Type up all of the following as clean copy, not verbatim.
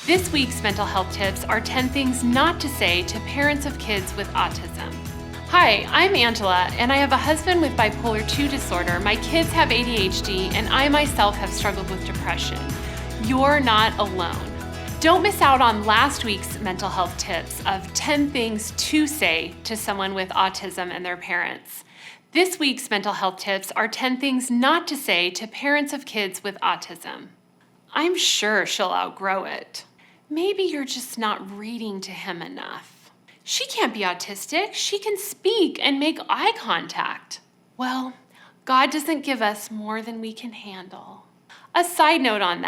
This week's mental health tips are 10 things not to say to parents of kids with autism. Hi, I'm Angela, and I have a husband with bipolar 2 disorder. My kids have ADHD, and I myself have struggled with depression. You're not alone. Don't miss out on last week's mental health tips of 10 things to say to someone with autism and their parents. This week's mental health tips are 10 things not to say to parents of kids with autism. I'm sure she'll outgrow it. Maybe you're just not reading to him enough. She can't be autistic. She can speak and make eye contact. Well, God doesn't give us more than we can handle. A side note on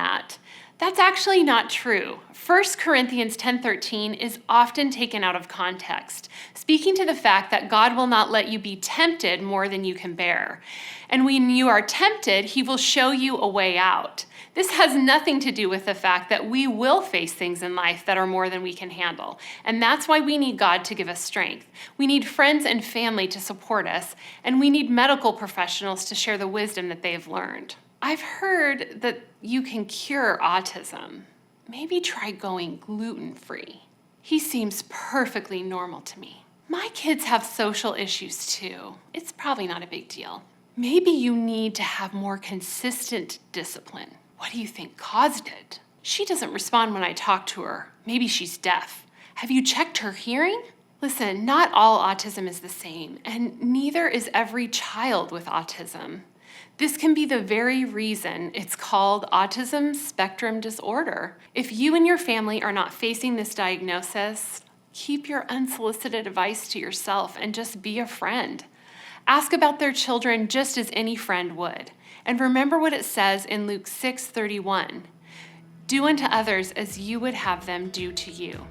that's actually not true. 1 Corinthians 10:13 is often taken out of context, speaking to the fact that God will not let you be tempted more than you can bear. And when you are tempted, he will show you a way out. This has nothing to do with the fact that we will face things in life that are more than we can handle. And that's why we need God to give us strength. We need friends and family to support us, and we need medical professionals to share the wisdom that they have learned. I've heard that you can cure autism. Maybe try going gluten-free. He seems perfectly normal to me. My kids have social issues too. It's probably not a big deal. Maybe you need to have more consistent discipline. What do you think caused it? She doesn't respond when I talk to her. Maybe she's deaf. Have you checked her hearing? Listen, not all autism is the same, and neither is every child with autism. This can be the very reason it's called Autism Spectrum Disorder. If you and your family are not facing this diagnosis, keep your unsolicited advice to yourself and just be a friend. Ask about their children just as any friend would. And remember what it says in Luke 6:31. Do unto others as you would have them do to you.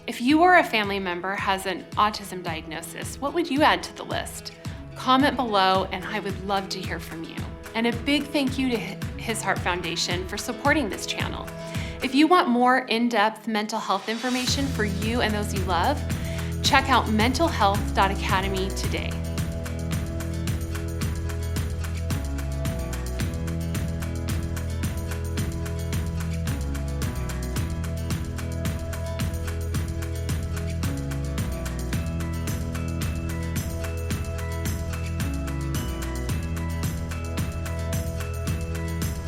If you or a family member has an autism diagnosis, what would you add to the list? Comment below, and I would love to hear from you. And a big thank you to His Heart Foundation for supporting this channel. If you want more in-depth mental health information for you and those you love, check out mentalhealth.academy today.